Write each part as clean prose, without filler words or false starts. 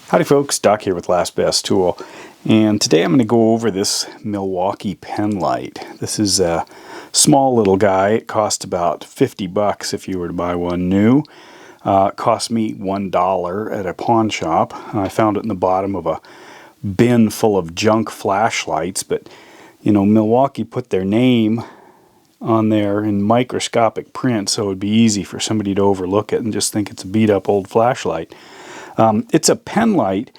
Howdy folks, Doc here with Last Best Tool, and today I'm going to go over this Milwaukee Penlight. This is a small little guy. It cost about 50 bucks if you were to buy one new. It cost me $1 at a pawn shop. I found it in the bottom of a bin full of junk flashlights, but you know, Milwaukee put their name on there in microscopic print, so it would be easy for somebody to overlook it and just think it's a beat up old flashlight. It's a Penlight.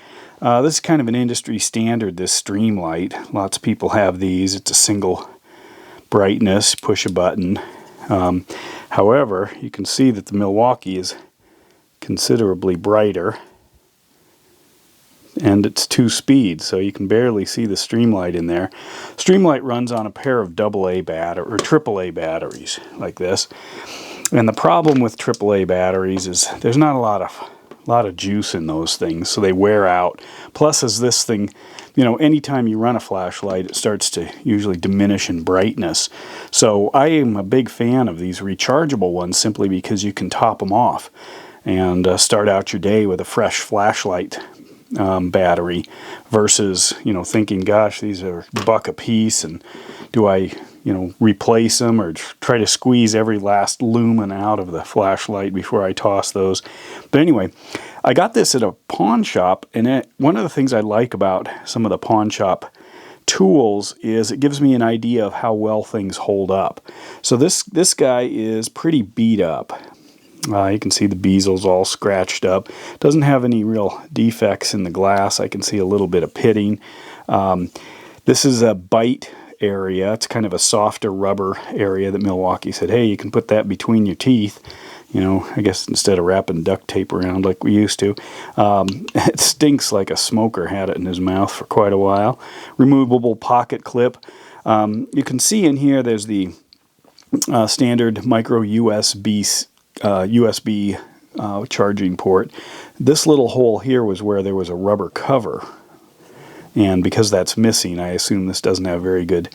This is kind of an industry standard, this stream light. Lots of people have these. It's a single brightness, push a button. However, you can see that the Milwaukee is considerably brighter, and it's 2-speed, so you can barely see the Streamlight in there. Streamlight runs on a pair of AA or AAA batteries like this. And the problem with AAA batteries is there's not a lot of juice in those things, so they wear out. Plus, as this thing, you know, anytime you run a flashlight, it starts to usually diminish in brightness. So I am a big fan of these rechargeable ones simply because you can top them off and start out your day with a fresh flashlight battery versus, you know, thinking, gosh, these are $1 a piece, and do I, you know, replace them or try to squeeze every last lumen out of the flashlight before I toss those. But anyway, I got this at a pawn shop, and one of the things I like about some of the pawn shop tools is it gives me an idea of how well things hold up. So this guy is pretty beat up. You can see the bezels all scratched up. Doesn't have any real defects in the glass. I can see a little bit of pitting. This is a bite area. It's kind of a softer rubber area that Milwaukee said, hey, you can put that between your teeth. You know, I guess instead of wrapping duct tape around like we used to. It stinks like a smoker had it in his mouth for quite a while. Removable pocket clip. You can see in here there's the standard micro USB charging port. This little hole here was where there was a rubber cover, and because that's missing, I assume this doesn't have very good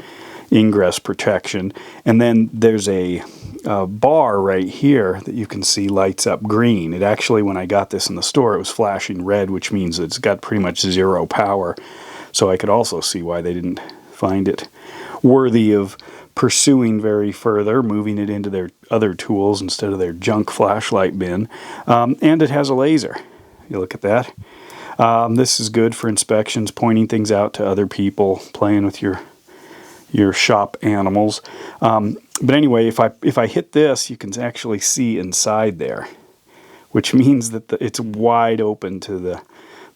ingress protection. And then there's a bar right here that you can see lights up green. It actually, when I got this in the store, it was flashing red, which means it's got pretty much zero power. So I could also see why they didn't find it worthy of pursuing very further, moving it into their other tools instead of their junk flashlight bin. And it has a laser. You look at that. This is good for inspections, pointing things out to other people, playing with your shop animals. But anyway, if I hit this, you can actually see inside there, which means that it's wide open to the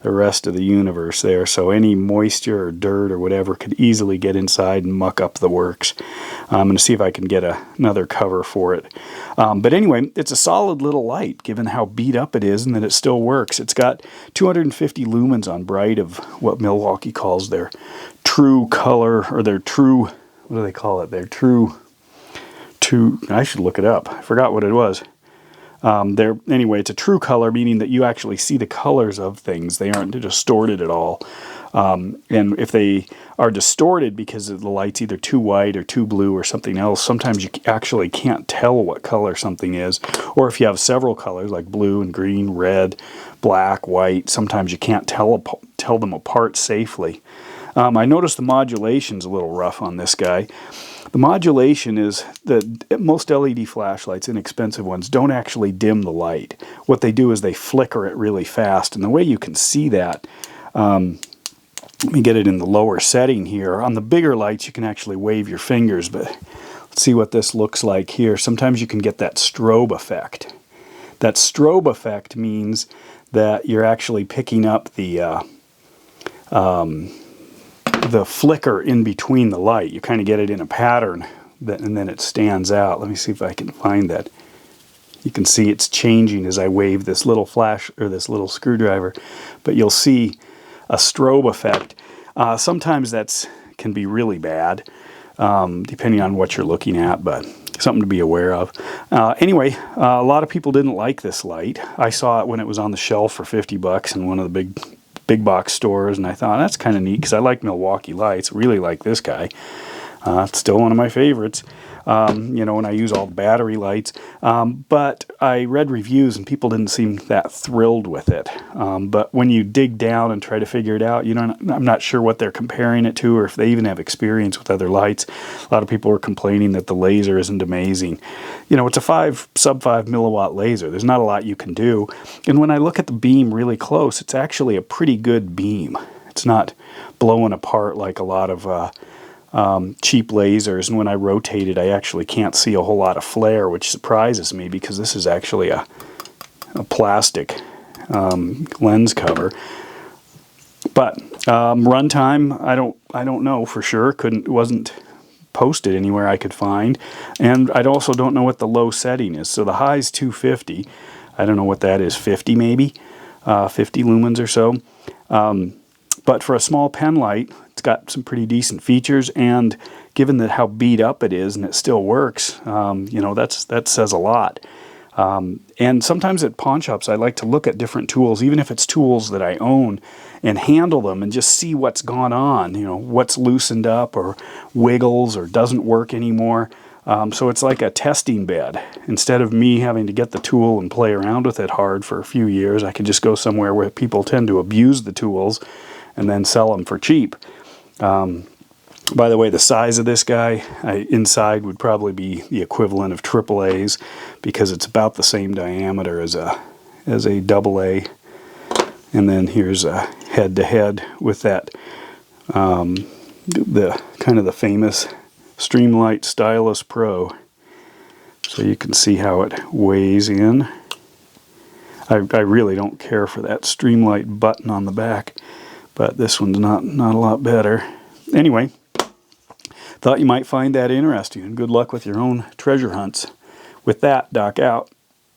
rest of the universe there, so any moisture or dirt or whatever could easily get inside and muck up the works. I'm going to see if I can get another cover for it. But anyway, it's a solid little light given how beat up it is and that it still works. It's got 250 lumens on bright of what Milwaukee calls their true color, or their true, what do they call it? Their true, I should look it up. I forgot what it was. Anyway, it's a true color, meaning that you actually see the colors of things. They aren't distorted at all. And if they are distorted because the light's either too white or too blue or something else, sometimes you actually can't tell what color something is. Or if you have several colors like blue and green, red, black, white, sometimes you can't tell them apart safely. I noticed the modulation's a little rough on this guy. The modulation is that most LED flashlights, inexpensive ones, don't actually dim the light. What they do is they flicker it really fast. And the way you can see that, let me get it in the lower setting here. On the bigger lights, you can actually wave your fingers, but let's see what this looks like here. Sometimes you can get that strobe effect. That strobe effect means that you're actually picking up the flicker in between the light. You kind of get it in a pattern, and then it stands out. Let me see if I can find that. You can see it's changing as I wave this little flash, or this little screwdriver, but you'll see a strobe effect. Sometimes that can be really bad, depending on what you're looking at, but something to be aware of. Anyway, a lot of people didn't like this light. I saw it when it was on the shelf for 50 bucks in one of the big box stores, and I thought that's kind of neat because I like Milwaukee lights, really like this guy. It's still one of my favorites, you know, when I use all the battery lights. But I read reviews and people didn't seem that thrilled with it. But when you dig down and try to figure it out, you know, I'm not sure what they're comparing it to or if they even have experience with other lights. A lot of people were complaining that the laser isn't amazing. You know, it's a sub 5 milliwatt laser. There's not a lot you can do. And when I look at the beam really close, it's actually a pretty good beam. It's not blowing apart like a lot of cheap lasers, and when I rotate it I actually can't see a whole lot of flare, which surprises me because this is actually a plastic lens cover. But runtime, I don't know for sure. It wasn't posted anywhere I could find, and I also don't know what the low setting is. So the high is 250. I don't know what that is, 50 maybe, 50 lumens or so. But for a small Penlight, it's got some pretty decent features, and given that how beat up it is and it still works, you know, that says a lot. And sometimes at pawn shops I like to look at different tools, even if it's tools that I own, and handle them and just see what's gone on, you know, what's loosened up or wiggles or doesn't work anymore. So it's like a testing bed. Instead of me having to get the tool and play around with it hard for a few years, I can just go somewhere where people tend to abuse the tools and then sell them for cheap. By the way, the size of this guy inside would probably be the equivalent of AAA's because it's about the same diameter as a AA. And then here's a head-to-head with that the kind of the famous Streamlight Stylus Pro. So you can see how it weighs in. I really don't care for that Streamlight button on the back, but this one's not a lot better. Anyway, thought you might find that interesting, and good luck with your own treasure hunts. With that, Doc out.